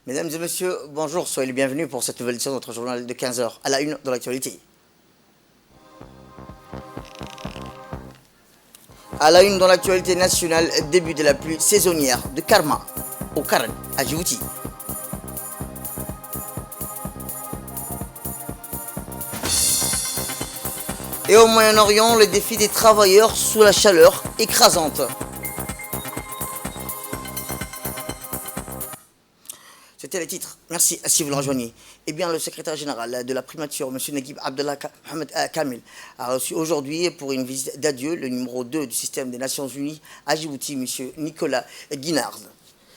Mesdames et messieurs, bonjour, soyez les bienvenus pour cette nouvelle édition de notre journal de 15 heures à la une de l'actualité. À la une dans l'actualité nationale, début de la pluie saisonnière de Karma au Karen à Djibouti. Et au Moyen-Orient, le défi des travailleurs sous la chaleur écrasante. C'était les titres. Merci si vous le rejoignez. Eh bien, le secrétaire général de la primature, M. Naguib Abdallah Mohamed Kamil, a reçu aujourd'hui pour une visite d'adieu le numéro 2 du système des Nations Unies à Djibouti, M. Nicolas Guinard.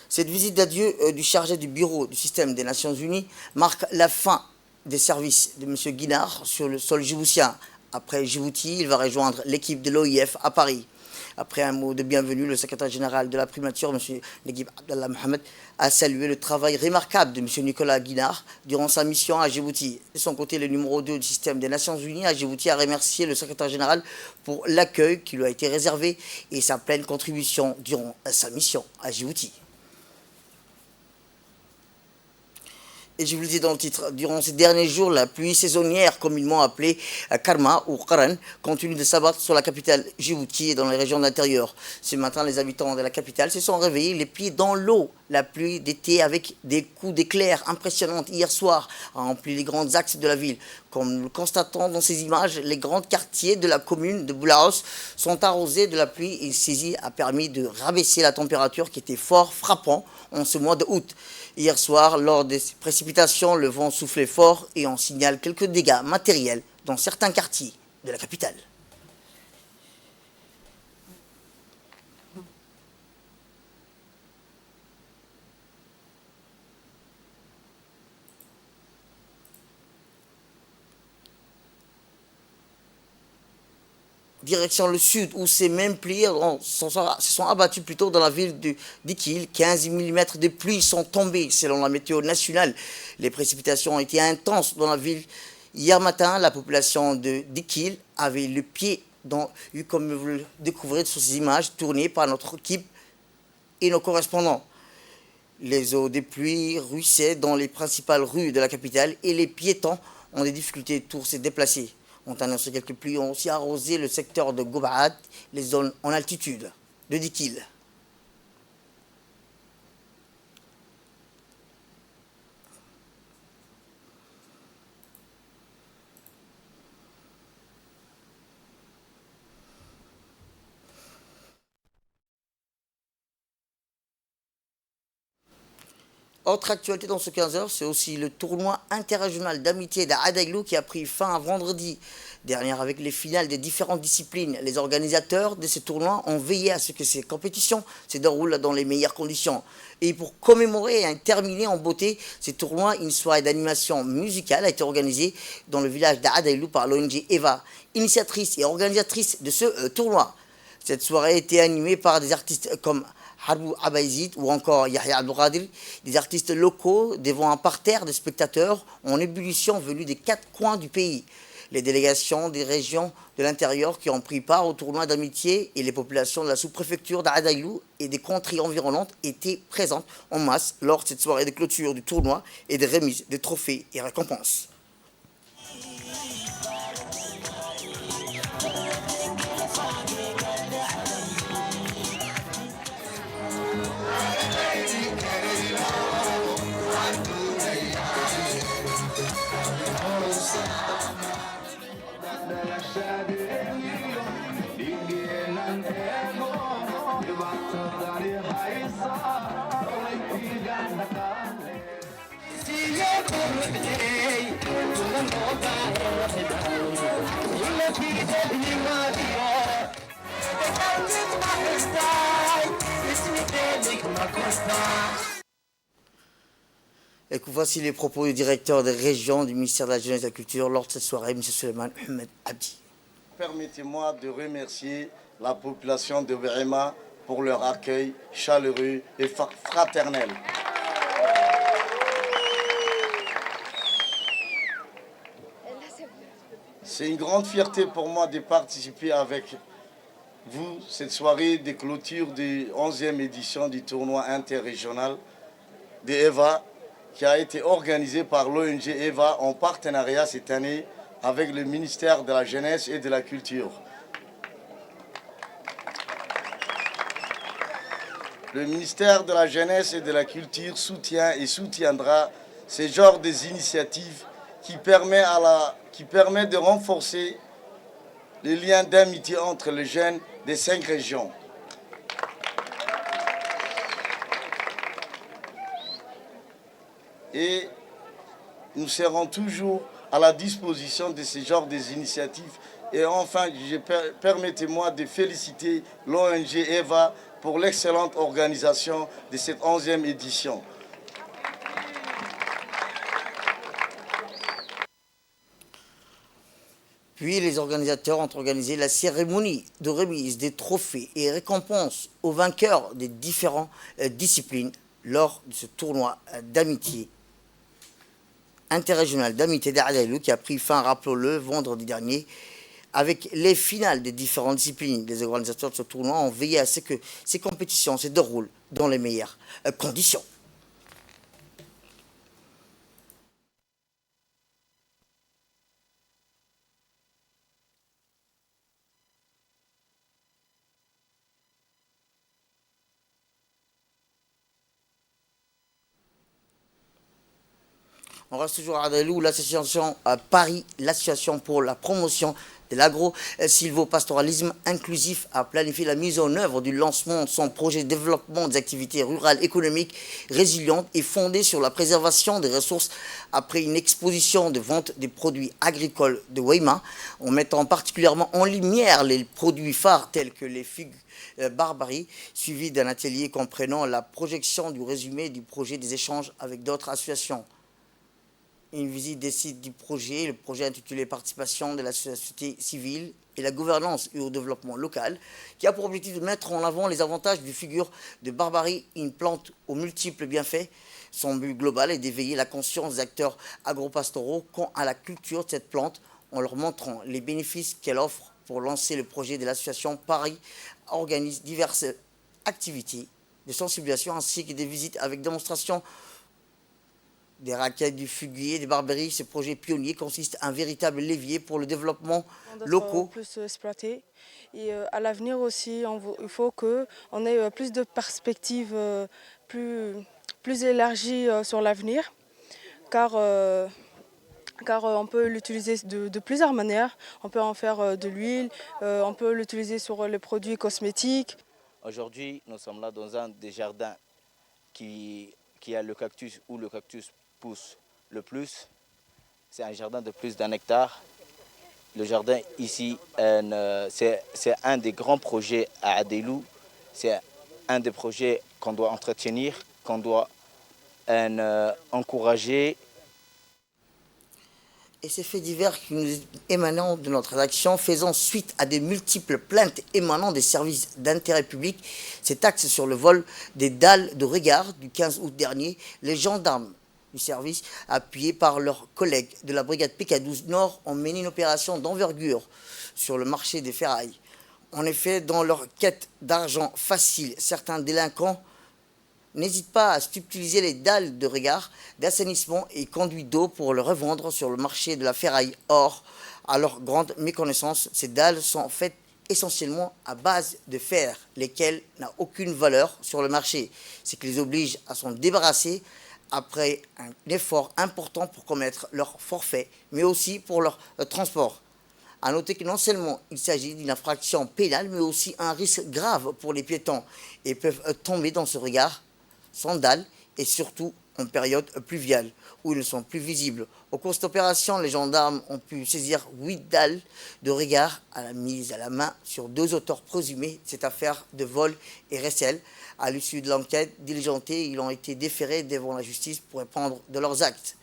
Cette visite d'adieu du chargé du bureau du système des Nations Unies marque la fin des services de M. Guinard sur le sol djiboutien. Après Djibouti, il va rejoindre l'équipe de l'OIF à Paris. Après un mot de bienvenue, le secrétaire général de la primature, M. Naguib Abdallah Mohamed, a salué le travail remarquable de M. Nicolas Guinard durant sa mission à Djibouti. De son côté, le numéro 2 du système des Nations Unies à Djibouti a remercié le secrétaire général pour l'accueil qui lui a été réservé et sa pleine contribution durant sa mission à Djibouti. Et je vous le dis dans le titre, durant ces derniers jours, la pluie saisonnière, communément appelée Karma ou Karan, continue de s'abattre sur la capitale Djibouti et dans les régions d'intérieur. Ce matin, les habitants de la capitale se sont réveillés les pieds dans l'eau. La pluie d'été avec des coups d'éclair impressionnants hier soir a rempli les grands axes de la ville. Comme nous le constatons dans ces images, les grands quartiers de la commune de Boulaos sont arrosés de la pluie et saisie a permis de rabaisser la température qui était fort frappant en ce mois d'août. Hier soir, lors des précipitations, le vent soufflait fort et on signale quelques dégâts matériels dans certains quartiers de la capitale. Direction le sud, où ces mêmes pluies se sont abattues plutôt dans la ville d'Ikil. 15 mm de pluie sont tombés selon la météo nationale. Les précipitations ont été intenses dans la ville. Hier matin, la population d'Ikil avait le pied comme vous le découvrez sur ces images tournées par notre équipe et nos correspondants. Les eaux des pluies ruissaient dans les principales rues de la capitale et les piétons ont des difficultés pour se déplacer. On annoncé quelques pluies ont aussi arrosé le secteur de Gobaat, les zones en altitude de Dikil. Autre actualité dans ce 15 heures, c'est aussi le tournoi interrégional d'amitié d'Adaïlou qui a pris fin vendredi dernier avec les finales des différentes disciplines. Les organisateurs de ces tournois ont veillé à ce que ces compétitions se déroulent dans les meilleures conditions. Et pour commémorer et terminer en beauté ces tournois, une soirée d'animation musicale a été organisée dans le village d'Adaïlou par l'ONG EVA, initiatrice et organisatrice de ce tournoi. Cette soirée a été animée par des artistes comme Harbou Abaïzid ou encore Yahya Abdouradir, des artistes locaux devant un parterre de spectateurs en ébullition venus des 4 coins du pays. Les délégations des régions de l'intérieur qui ont pris part au tournoi d'amitié et les populations de la sous-préfecture d'Adaïlou et des contrées environnantes étaient présentes en masse lors de cette soirée de clôture du tournoi et de remise de trophées et récompenses. Et voici les propos du directeur des régions du ministère de la Jeunesse et de la Culture lors de cette soirée, M. Suleiman Ahmed Abdi. Permettez-moi de remercier la population de Brema pour leur accueil chaleureux et fraternel. C'est une grande fierté pour moi de participer avec vous cette soirée de clôture de 11e édition du tournoi interrégional de EVA qui a été organisé par l'ONG EVA en partenariat cette année avec le ministère de la Jeunesse et de la Culture. Le ministère de la Jeunesse et de la Culture soutient et soutiendra ce genre d'initiatives qui permet de renforcer les liens d'amitié entre les jeunes des 5 régions. Et nous serons toujours à la disposition de ce genre d'initiatives. Et enfin, permettez-moi de féliciter l'ONG EVA pour l'excellente organisation de cette 11e édition. Puis les organisateurs ont organisé la cérémonie de remise des trophées et récompenses aux vainqueurs des différentes disciplines lors de ce tournoi d'amitié interrégional d'amitié d'Adailou qui a pris fin, rappelons-le, vendredi dernier, avec les finales des différentes disciplines. Les organisateurs de ce tournoi ont veillé à ce que ces compétitions se déroulent dans les meilleures conditions. On reste toujours à Adalou, l'association Paris, l'association pour la promotion de l'agro-silvopastoralisme inclusif a planifié la mise en œuvre du lancement de son projet de développement des activités rurales économiques résilientes et fondées sur la préservation des ressources après une exposition de vente des produits agricoles de Weima, en mettant particulièrement en lumière les produits phares tels que les figues Barbarie, suivi d'un atelier comprenant la projection du résumé du projet des échanges avec d'autres associations. Une visite des sites du projet, le projet intitulé Participation de la société civile et la gouvernance et au développement local, qui a pour objectif de mettre en avant les avantages du figure de Barbarie, une plante aux multiples bienfaits. Son but global est d'éveiller la conscience des acteurs agropastoraux quant à la culture de cette plante, en leur montrant les bénéfices qu'elle offre. Pour lancer le projet de l'association, Paris organise diverses activités de sensibilisation ainsi que des visites avec démonstration des raquettes, du fuguier, des barberies. Ce projet pionnier consiste en un véritable levier pour le développement local. Plus exploité. Et à l'avenir aussi, il faut qu'on ait plus de perspectives plus élargies sur l'avenir, car on peut l'utiliser de plusieurs manières. On peut en faire de l'huile, on peut l'utiliser sur les produits cosmétiques. Aujourd'hui, nous sommes là dans un des jardins qui a le cactus, où le cactus pousse le plus. C'est un jardin de plus d'1 hectare. Le jardin ici, c'est un des grands projets à Adalou. C'est un des projets qu'on doit entretenir, qu'on doit encourager. Et ces faits divers qui nous émanant de notre rédaction, faisant suite à des multiples plaintes émanant des services d'intérêt public, cet axe sur le vol des dalles de regard du 15 août dernier, les gendarmes du service, appuyés par leurs collègues de la brigade PK12 Nord, ont mené une opération d'envergure sur le marché des ferrailles. En effet, dans leur quête d'argent facile, certains délinquants n'hésitent pas à subtiliser les dalles de regard d'assainissement et conduits d'eau pour le revendre sur le marché de la ferraille. Or, à leur grande méconnaissance, ces dalles sont faites essentiellement à base de fer, lesquels n'ont aucune valeur sur le marché, ce qui les oblige à s'en débarrasser après un effort important pour commettre leur forfait, mais aussi pour leur transport. A noter que non seulement il s'agit d'une infraction pénale, mais aussi un risque grave pour les piétons et peuvent tomber dans ce regard sans dalles et surtout en période pluviale où ils ne sont plus visibles. Au cours de cette opération, les gendarmes ont pu saisir 8 dalles de regard à la mise à la main sur 2 auteurs présumés de cette affaire de vol et recel. À l'issue de l'enquête diligentée, ils ont été déférés devant la justice pour répondre de leurs actes.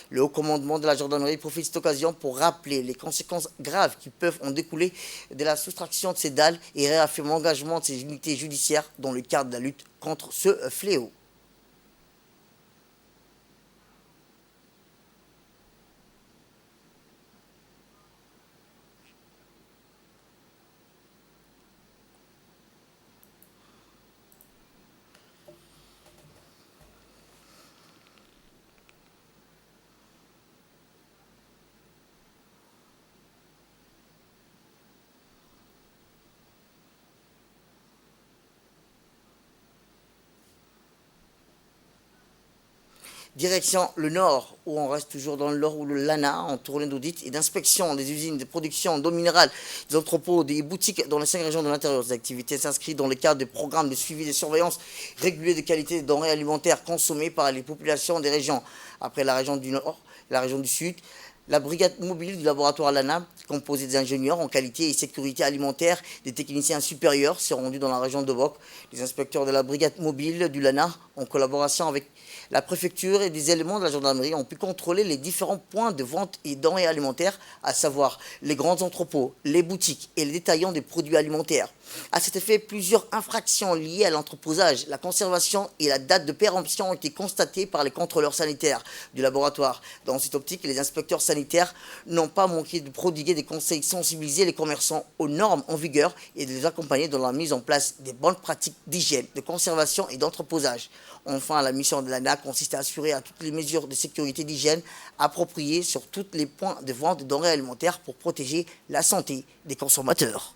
Le haut commandement de la gendarmerie profite de cette occasion pour rappeler les conséquences graves qui peuvent en découler de la soustraction de ces dalles et réaffirmer l'engagement de ces unités judiciaires dans le cadre de la lutte contre ce fléau. Direction le Nord, où on reste toujours dans le Nord, où le LANA, en tournée d'audit et d'inspection des usines de production d'eau minérale, des entrepôts, des boutiques dans les 5 régions de l'intérieur. Ces activités s'inscrivent dans le cadre de programmes de suivi et de surveillance réguliers de qualité des denrées alimentaires consommées par les populations des régions. Après la région du Nord, la région du Sud, la brigade mobile du laboratoire LANA, composée d'ingénieurs en qualité et sécurité alimentaire, des techniciens supérieurs, s'est rendue dans la région de Bok. Les inspecteurs de la brigade mobile du LANA, en collaboration avec la préfecture et des éléments de la gendarmerie, ont pu contrôler les différents points de vente et denrées alimentaires, à savoir les grands entrepôts, les boutiques et les détaillants des produits alimentaires. À cet effet, plusieurs infractions liées à l'entreposage, la conservation et la date de péremption ont été constatées par les contrôleurs sanitaires du laboratoire. Dans cette optique, les inspecteurs sanitaires n'ont pas manqué de prodiguer des conseils, sensibiliser les commerçants aux normes en vigueur et de les accompagner dans la mise en place des bonnes pratiques d'hygiène, de conservation et d'entreposage. Enfin, la mission de l'ANA consiste à assurer à toutes les mesures de sécurité d'hygiène appropriées sur tous les points de vente de denrées alimentaires pour protéger la santé des consommateurs.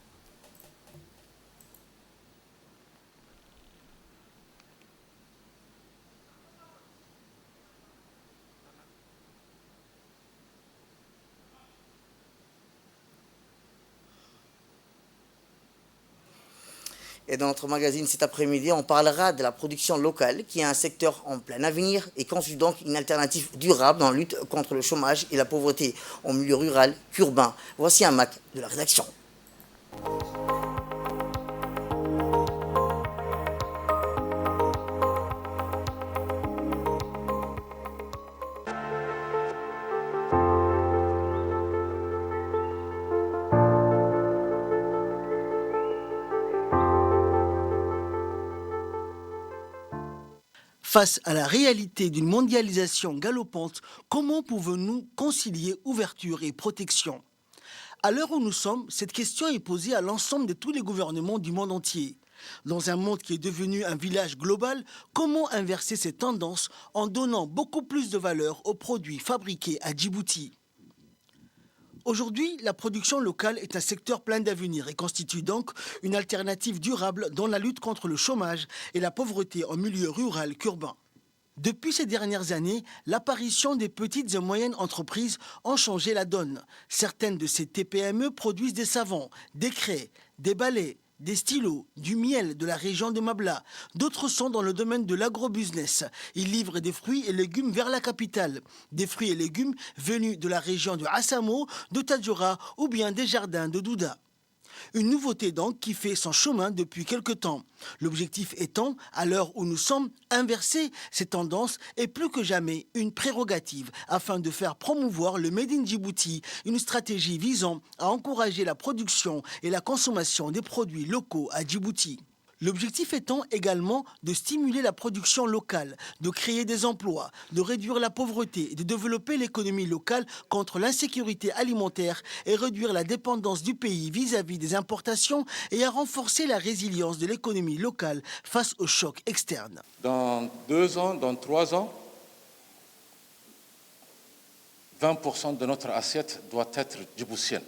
Et dans notre magazine cet après-midi, on parlera de la production locale, qui est un secteur en plein avenir et constitue donc une alternative durable dans la lutte contre le chômage et la pauvreté en milieu rural qu'urbain. Voici un Mac de la rédaction. Face à la réalité d'une mondialisation galopante, comment pouvons-nous concilier ouverture et protection? À l'heure où nous sommes, cette question est posée à l'ensemble de tous les gouvernements du monde entier. Dans un monde qui est devenu un village global, comment inverser ces tendances en donnant beaucoup plus de valeur aux produits fabriqués à Djibouti? Aujourd'hui, la production locale est un secteur plein d'avenir et constitue donc une alternative durable dans la lutte contre le chômage et la pauvreté en milieu rural qu'urbain. Depuis ces dernières années, l'apparition des petites et moyennes entreprises ont changé la donne. Certaines de ces TPME produisent des savons, des craies, des balais, des stylos, du miel de la région de Mabla. D'autres sont dans le domaine de l'agrobusiness. Ils livrent des fruits et légumes vers la capitale. Des fruits et légumes venus de la région de Assamo, de Tadjoura ou bien des jardins de Douda. Une nouveauté donc qui fait son chemin depuis quelque temps. L'objectif étant, à l'heure où nous sommes, inverser ces tendances et plus que jamais une prérogative afin de faire promouvoir le Made in Djibouti, une stratégie visant à encourager la production et la consommation des produits locaux à Djibouti. L'objectif étant également de stimuler la production locale, de créer des emplois, de réduire la pauvreté et de développer l'économie locale contre l'insécurité alimentaire et réduire la dépendance du pays vis-à-vis des importations et à renforcer la résilience de l'économie locale face aux chocs externes. Dans 2 ans, dans 3 ans, 20% de notre assiette doit être djiboutienne.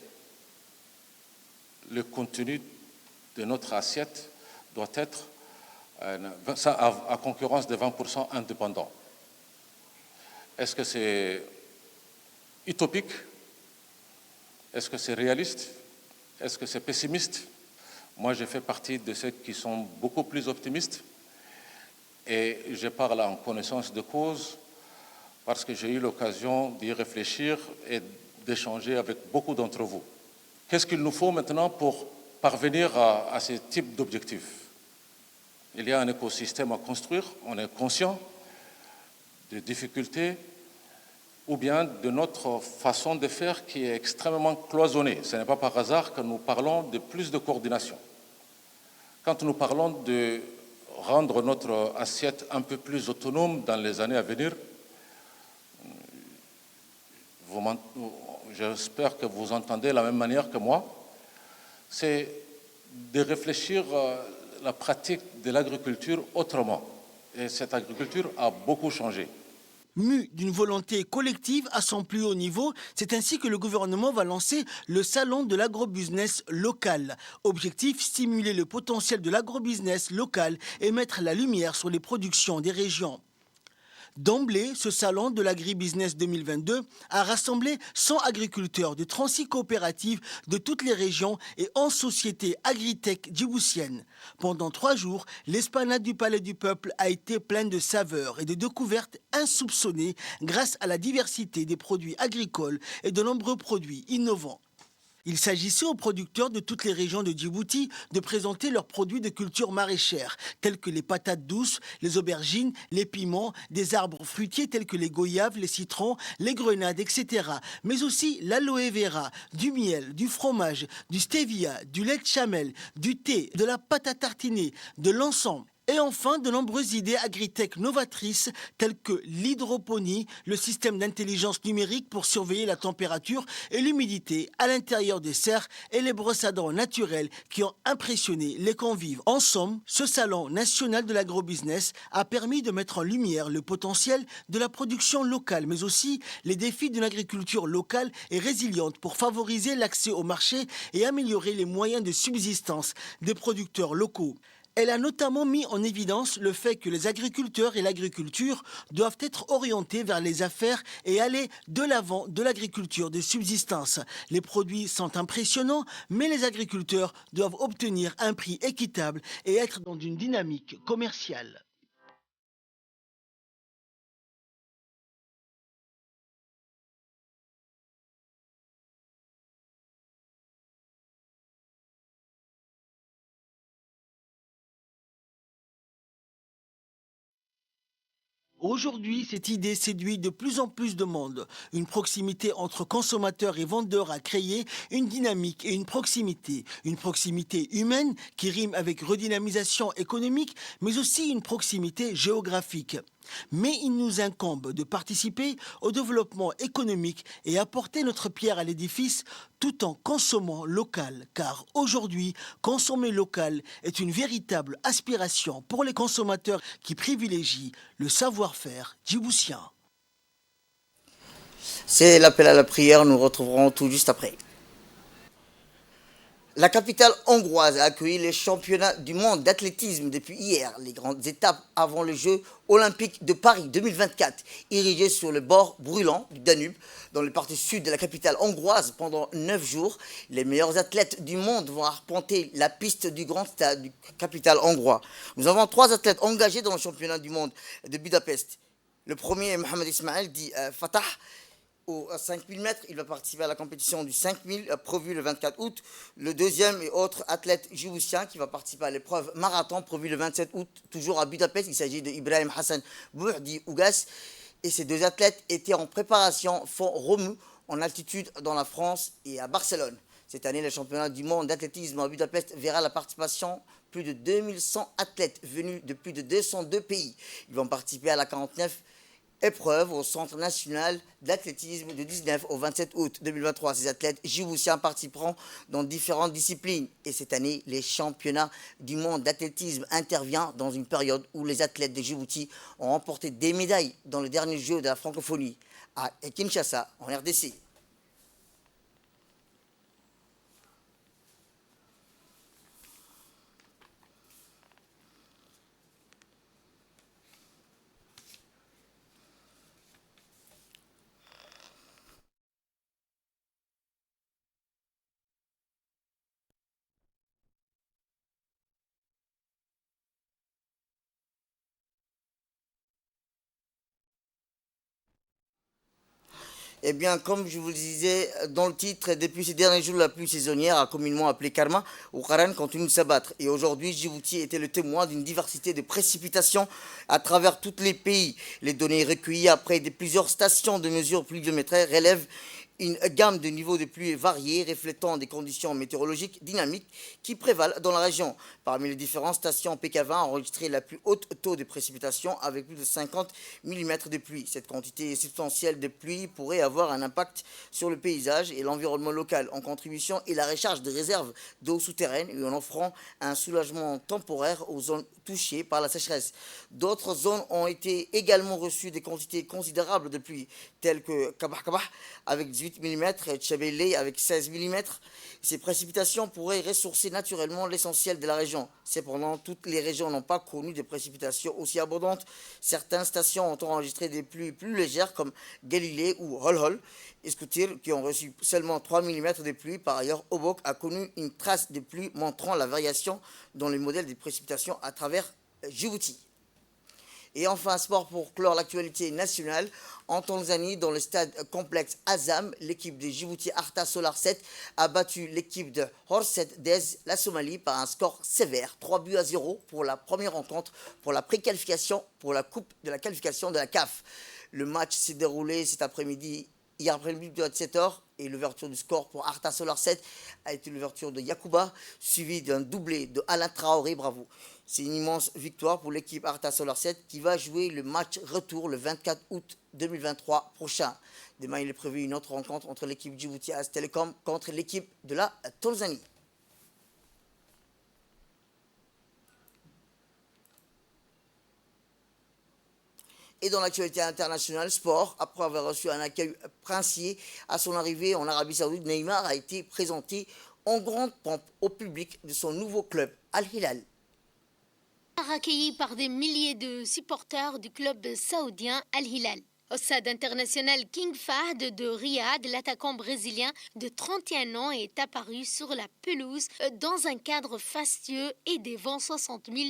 Le contenu de notre assiette doit être à concurrence de 20% indépendant. Est-ce que c'est utopique? Est-ce que c'est réaliste? Est-ce que c'est pessimiste? Moi, je fais partie de ceux qui sont beaucoup plus optimistes et je parle en connaissance de cause parce que j'ai eu l'occasion d'y réfléchir et d'échanger avec beaucoup d'entre vous. Qu'est-ce qu'il nous faut maintenant pour parvenir à ce type d'objectif? Il y a un écosystème à construire, on est conscient des difficultés ou bien de notre façon de faire qui est extrêmement cloisonnée. Ce n'est pas par hasard que nous parlons de plus de coordination. Quand nous parlons de rendre notre assiette un peu plus autonome dans les années à venir, j'espère que vous entendez de la même manière que moi, c'est de réfléchir la pratique de l'agriculture autrement. Et cette agriculture a beaucoup changé. Mu d'une volonté collective à son plus haut niveau, c'est ainsi que le gouvernement va lancer le salon de l'agrobusiness local. Objectif, stimuler le potentiel de l'agrobusiness local et mettre la lumière sur les productions des régions. D'emblée, ce salon de l'Agribusiness 2022 a rassemblé 100 agriculteurs de 36 coopératives de toutes les régions et 11 sociétés agritech djiboutiennes. Pendant 3 jours, l'esplanade du Palais du Peuple a été pleine de saveurs et de découvertes insoupçonnées grâce à la diversité des produits agricoles et de nombreux produits innovants. Il s'agissait aux producteurs de toutes les régions de Djibouti de présenter leurs produits de culture maraîchère, tels que les patates douces, les aubergines, les piments, des arbres fruitiers tels que les goyaves, les citrons, les grenades, etc. Mais aussi l'aloe vera, du miel, du fromage, du stevia, du lait de chamel, du thé, de la pâte à tartiner, de l'encens. Et enfin, de nombreuses idées agritech novatrices telles que l'hydroponie, le système d'intelligence numérique pour surveiller la température et l'humidité à l'intérieur des serres et les brosses à dents naturelles qui ont impressionné les convives. En somme, ce salon national de l'agrobusiness a permis de mettre en lumière le potentiel de la production locale, mais aussi les défis d'une agriculture locale et résiliente pour favoriser l'accès au marché et améliorer les moyens de subsistance des producteurs locaux. Elle a notamment mis en évidence le fait que les agriculteurs et l'agriculture doivent être orientés vers les affaires et aller de l'avant de l'agriculture de subsistance. Les produits sont impressionnants, mais les agriculteurs doivent obtenir un prix équitable et être dans une dynamique commerciale. Aujourd'hui, cette idée séduit de plus en plus de monde. Une proximité entre consommateurs et vendeurs a créé une dynamique et une proximité. Une proximité humaine qui rime avec redynamisation économique, mais aussi une proximité géographique. Mais il nous incombe de participer au développement économique et apporter notre pierre à l'édifice tout en consommant local. Car aujourd'hui, consommer local est une véritable aspiration pour les consommateurs qui privilégient le savoir-faire djiboutien. C'est l'appel à la prière, nous retrouverons tout juste après. La capitale hongroise a accueilli les championnats du monde d'athlétisme depuis hier, les grandes étapes avant les Jeux olympiques de Paris 2024, érigés sur le bord brûlant du Danube, dans le partie sud de la capitale hongroise pendant 9 jours. Les meilleurs athlètes du monde vont arpenter la piste du grand stade du capitale hongrois. Nous avons 3 athlètes engagés dans le championnat du monde de Budapest. Le premier est Mohamed Ismail, dit Fatah. Au 5000 mètres, il va participer à la compétition du 5000 prévue le 24 août. Le deuxième est autre athlète djiboutien qui va participer à l'épreuve marathon prévue le 27 août, toujours à Budapest. Il s'agit de Ibrahim Hassan Bourdi Ougas. Et ces 2 athlètes étaient en préparation font Romu en altitude dans la France et à Barcelone. Cette année, le championnat du monde d'athlétisme à Budapest verra la participation plus de 2100 athlètes venus de plus de 202 pays. Ils vont participer à la 49 épreuve au Centre national d'athlétisme du 19 au 27 août 2023. Ces athlètes djiboutiens participeront dans différentes disciplines. Et cette année, les championnats du monde d'athlétisme interviennent dans une période où les athlètes de Djibouti ont remporté des médailles dans le dernier jeu de la francophonie à Kinshasa, en RDC. Eh bien, comme je vous le disais dans le titre, depuis ces derniers jours, la pluie saisonnière, a communément appelée karma, ou Kharan, continue de s'abattre. Et aujourd'hui, Djibouti était le témoin d'une diversité de précipitations à travers tous les pays. Les données recueillies après plusieurs stations de mesure pluviométriques relèvent une gamme de niveaux de pluie variés, reflétant des conditions météorologiques dynamiques qui prévalent dans la région. Parmi les différentes stations, PK20 a enregistré la plus haute taux de précipitation avec plus de 50 mm de pluie. Cette quantité substantielle de pluie pourrait avoir un impact sur le paysage et l'environnement local en contribution et la recharge de réserves d'eau souterraine et en offrant un soulagement temporaire aux zones touchées par la sécheresse. D'autres zones ont été également reçues des quantités considérables de pluie, telles que Kabah Kabah avec 18 18 mm et Tchabélé avec 16 mm. Ces précipitations pourraient ressourcer naturellement l'essentiel de la région. Cependant, toutes les régions n'ont pas connu de précipitations aussi abondantes. Certaines stations ont enregistré des pluies plus légères comme Galilée ou Holhol. Escoutir qui ont reçu seulement 3 mm de pluie. Par ailleurs, Obok a connu une trace de pluie montrant la variation dans les modèles des précipitations à travers Djibouti. Et enfin, sport pour clore l'actualité nationale. En Tanzanie, dans le stade complexe Azam, l'équipe de Djibouti Arta Solar 7 a battu l'équipe de Horset Dez, la Somalie, par un score sévère, 3-0 pour la première rencontre pour la préqualification pour la Coupe de la qualification de la CAF. Le match s'est déroulé cet après-midi, hier après-midi à 17h, et l'ouverture du score pour Arta Solar 7 a été l'ouverture de Yacouba, suivi d'un doublé de Alain Traoré, bravo. C'est une immense victoire pour l'équipe Arta Solar 7 qui va jouer le match retour le 24 août 2023 prochain. Demain, il est prévu une autre rencontre entre l'équipe Djibouti As Telecom contre l'équipe de la Tanzanie. Et dans l'actualité internationale, sport, après avoir reçu un accueil princier à son arrivée en Arabie Saoudite, Neymar a été présenté en grande pompe au public de son nouveau club, Al Hilal. Accueilli par des milliers de supporters du club saoudien Al Hilal. Au stade international King Fahd de Riyad, l'attaquant brésilien de 31 ans est apparu sur la pelouse dans un cadre fastueux et devant 60 000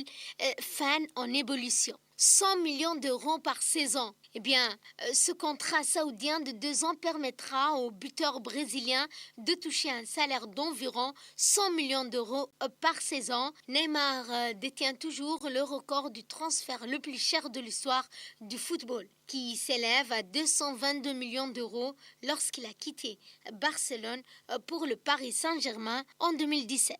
fans en ébullition. 100 millions d'euros par saison. Eh bien, ce contrat saoudien de 2 ans permettra au buteur brésilien de toucher un salaire d'environ 100 millions d'euros par saison. Neymar détient toujours le record du transfert le plus cher de l'histoire du football, qui s'élève à 222 millions d'euros lorsqu'il a quitté Barcelone pour le Paris Saint-Germain en 2017.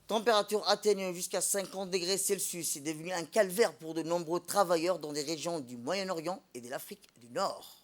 Température atteignant jusqu'à 50 degrés Celsius. C'est devenu un calvaire pour de nombreux travailleurs dans des régions du Moyen-Orient et de l'Afrique du Nord.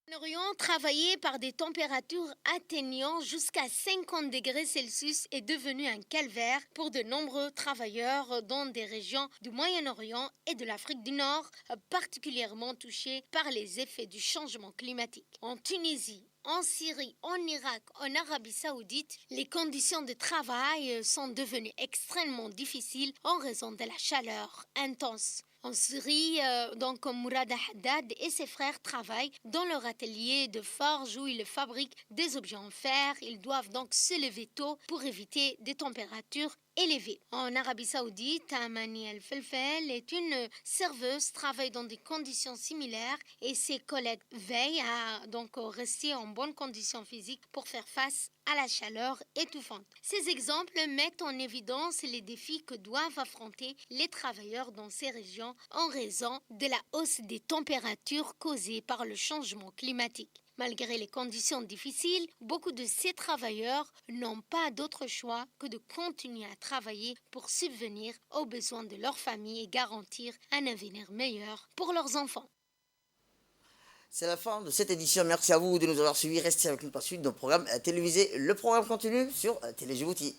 Moyen-Orient, travaillé par des températures atteignant jusqu'à 50 degrés Celsius, est devenu un calvaire pour de nombreux travailleurs dans des régions du Moyen-Orient et de l'Afrique du Nord, particulièrement touchés par les effets du changement climatique. En Tunisie, en Syrie, en Irak, en Arabie Saoudite, les conditions de travail sont devenues extrêmement difficiles en raison de la chaleur intense. En Syrie, donc Mourad Haddad et ses frères travaillent dans leur atelier de forge où ils fabriquent des objets en fer. Ils doivent donc se lever tôt pour éviter des températures élevées. En Arabie Saoudite, Amani El Felfel est une serveuse, travaille dans des conditions similaires et ses collègues veillent à donc rester en bonnes conditions physiques pour faire face à la chaleur étouffante. Ces exemples mettent en évidence les défis que doivent affronter les travailleurs dans ces régions en raison de la hausse des températures causées par le changement climatique. Malgré les conditions difficiles, beaucoup de ces travailleurs n'ont pas d'autre choix que de continuer à travailler pour subvenir aux besoins de leur famille et garantir un avenir meilleur pour leurs enfants. C'est la fin de cette édition. Merci à vous de nous avoir suivis. Restez avec nous par suite dans le programme télévisé. Le programme continue sur Télé Djibouti.